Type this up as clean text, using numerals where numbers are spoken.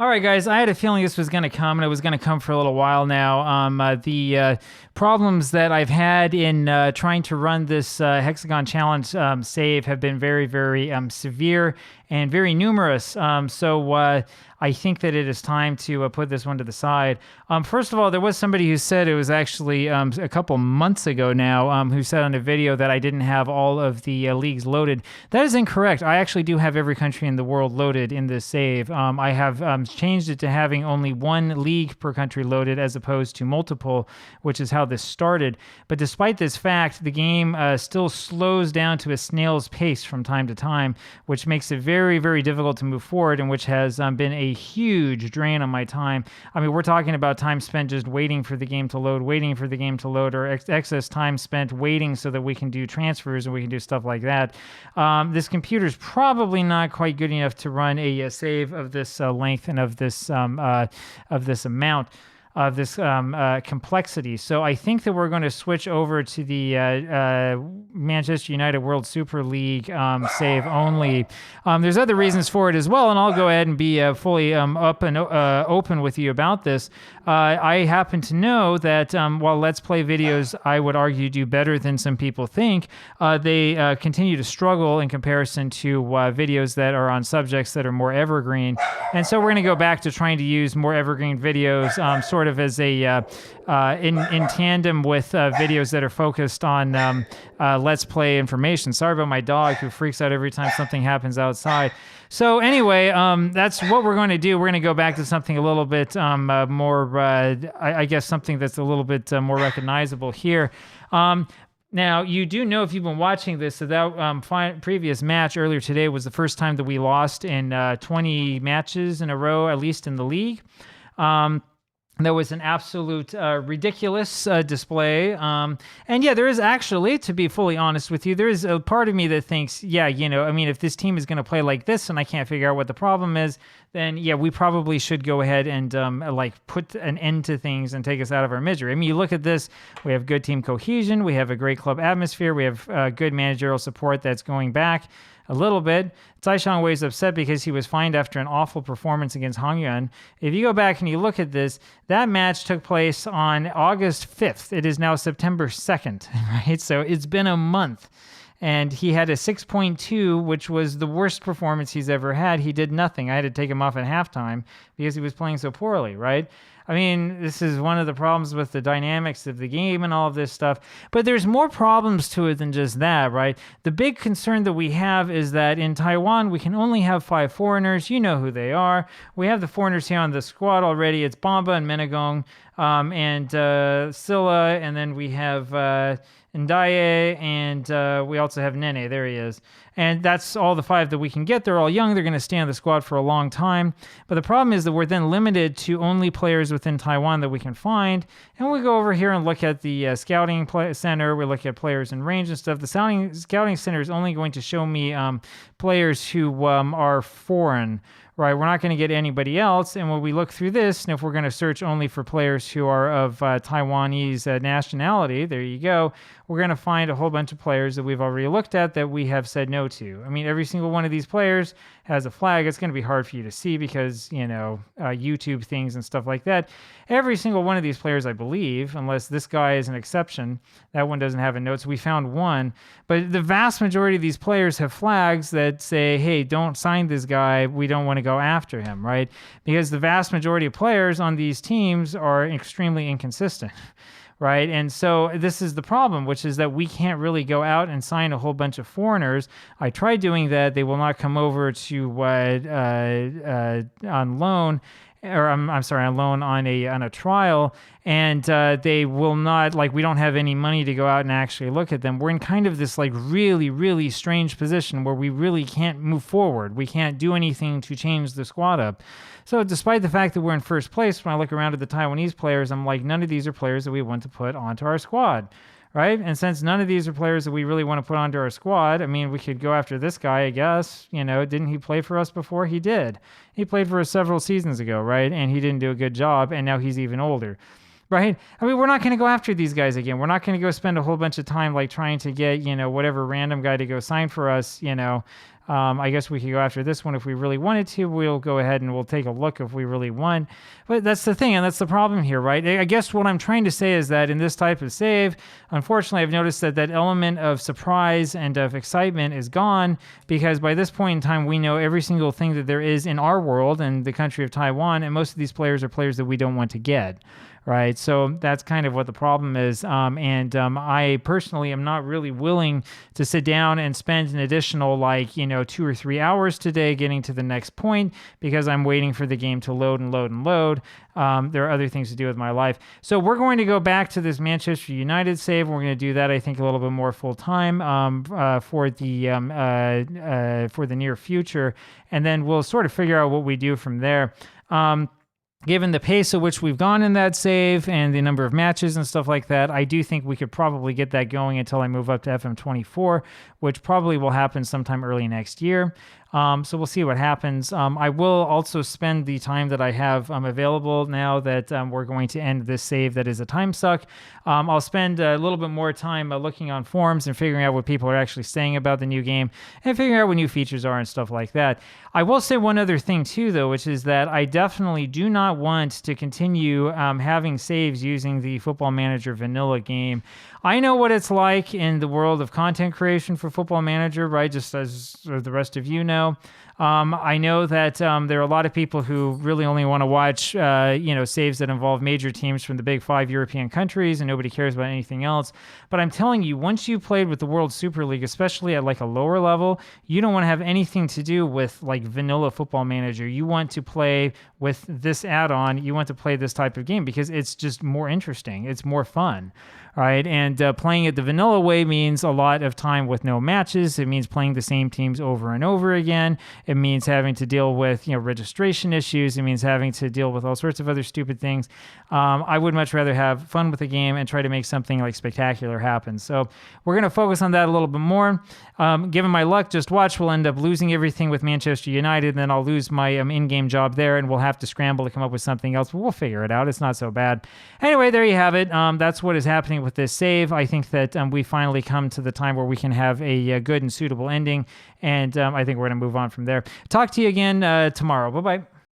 All right, guys, I had a feeling this was going to come, and it was going to come for a little while now. The problems that I've had in trying to run this Hexagon Challenge save have been very, very severe and very numerous. So I think that it is time to put this one to the side. First of all, there was somebody who said it was actually a couple months ago now who said on a video that I didn't have all of the leagues loaded. That is incorrect. I actually do have every country in the world loaded in this save. I have changed it to having only one league per country loaded as opposed to multiple, which is how this started. But despite this fact, the game still slows down to a snail's pace from time to time, which makes it very, very difficult to move forward, and which has been a huge drain on my time. I mean, we're talking about time spent just waiting for the game to load, or excess time spent waiting so that we can do transfers and we can do stuff like that. This computer's probably not quite good enough to run a save of this length and of this amount of this complexity. So I think that we're going to switch over to the Manchester United World Super League save only. There's other reasons for it as well, and I'll go ahead and be fully up and open with you about this. I happen to know that while Let's Play videos, I would argue, do better than some people think, they continue to struggle in comparison to videos that are on subjects that are more evergreen. And so we're going to go back to trying to use more evergreen videos, sort of as a in tandem with videos that are focused on Let's Play information. Sorry about my dog who freaks out every time something happens outside. So anyway, that's what we're going to do. We're going to go back to something a little bit more, I guess something that's a little bit more recognizable here. Now, you do know, if you've been watching this, that previous match earlier today was the first time that we lost in 20 matches in a row, at least in the league. There was an absolute ridiculous display. And yeah, there is actually, to be fully honest with you, there is a part of me that thinks, yeah, I mean, if this team is going to play like this and I can't figure out what the problem is, then yeah, we probably should go ahead and put an end to things and take us out of our misery. I mean, you look at this, we have good team cohesion, we have a great club atmosphere, we have good managerial support that's going back a little bit. Taishan Wei is upset because he was fined after an awful performance against Hongyuan. If you go back and you look at this, that match took place on August 5th. It is now September 2nd, right? So it's been a month. And he had a 6.2, which was the worst performance he's ever had. He did nothing. I had to take him off at halftime because he was playing so poorly, right? I mean, this is one of the problems with the dynamics of the game and all of this stuff. But there's more problems to it than just that, right? The big concern that we have is that in Taiwan, we can only have 5 foreigners. You know who they are. We have the foreigners here on the squad already. It's Bamba and Menegong and Silla, and then we have Ndaye, and we also have Nene. There he is. And that's all the 5 that we can get. They're all young. They're going to stay on the squad for a long time. But the problem is that we're then limited to only players within Taiwan that we can find. And we go over here and look at the scouting center. We look at players in range and stuff. The scouting center is only going to show me players who are foreign. Right, we're not going to get anybody else. And when we look through this, and if we're going to search only for players who are of Taiwanese nationality, there you go, we're going to find a whole bunch of players that we've already looked at that we have said no to. I mean, every single one of these players has a flag. It's going to be hard for you to see because, YouTube things and stuff like that. Every single one of these players, I believe, unless this guy is an exception, that one doesn't have a note. So we found one. But the vast majority of these players have flags that say, hey, don't sign this guy. We don't want to go after him, right? Because the vast majority of players on these teams are extremely inconsistent. Right. And so this is the problem, which is that we can't really go out and sign a whole bunch of foreigners. I tried doing that. They will not come over to on loan. Or I'm sorry, on loan on a trial, and they will not, we don't have any money to go out and actually look at them. We're in kind of this really, really strange position where we really can't move forward. We can't do anything to change the squad up. So despite the fact that we're in first place, when I look around at the Taiwanese players, I'm like, none of these are players that we want to put onto our squad. Right? And since none of these are players that we really want to put onto our squad, I mean, we could go after this guy, I guess. Didn't he play for us before? He did. He played for us several seasons ago, right? And he didn't do a good job, and now he's even older. Right? I mean, we're not going to go after these guys again. We're not going to go spend a whole bunch of time trying to get, whatever random guy to go sign for us, I guess we could go after this one if we really wanted to. We'll go ahead and we'll take a look if we really want. But that's the thing, and that's the problem here, right? I guess what I'm trying to say is that in this type of save, unfortunately, I've noticed that that element of surprise and of excitement is gone, because by this point in time, we know every single thing that there is in our world and the country of Taiwan, and most of these players are players that we don't want to get. Right. So that's kind of what the problem is. I personally am not really willing to sit down and spend an additional 2 or 3 hours today getting to the next point, because I'm waiting for the game to load and load and load. There are other things to do with my life. So we're going to go back to this Manchester United save. We're going to do that, I think, a little bit more full time for the near future. And then we'll sort of figure out what we do from there. Given the pace at which we've gone in that save and the number of matches and stuff like that, I do think we could probably get that going until I move up to FM24, which probably will happen sometime early next year. So we'll see what happens. I will also spend the time that I have available now that we're going to end this save that is a time suck. I'll spend a little bit more time looking on forums and figuring out what people are actually saying about the new game and figuring out what new features are and stuff like that. I will say one other thing too, though, which is that I definitely do not want to continue having saves using the Football Manager vanilla game. I know what it's like in the world of content creation for Football Manager, right? Just as the rest of you know. I know that there are a lot of people who really only want to watch, saves that involve major teams from the big 5 European countries, and nobody cares about anything else. But I'm telling you, once you played with the World Super League, especially at a lower level, you don't want to have anything to do with vanilla Football Manager. You want to play with this add-on. You want to play this type of game because it's just more interesting. It's more fun. Right, and playing it the vanilla way means a lot of time with no matches. It means playing the same teams over and over again. It means having to deal with registration issues. It means having to deal with all sorts of other stupid things. I would much rather have fun with the game and try to make something spectacular happen. So we're going to focus on that a little bit more. Given my luck, just watch, we'll end up losing everything with Manchester United, and then I'll lose my in-game job there, and we'll have to scramble to come up with something else. But we'll figure it out. It's not so bad. Anyway, there you have it. That's what is happening with this save. I think that we finally come to the time where we can have a good and suitable ending, and I think we're going to move on from there. Talk to you again tomorrow. Bye-bye.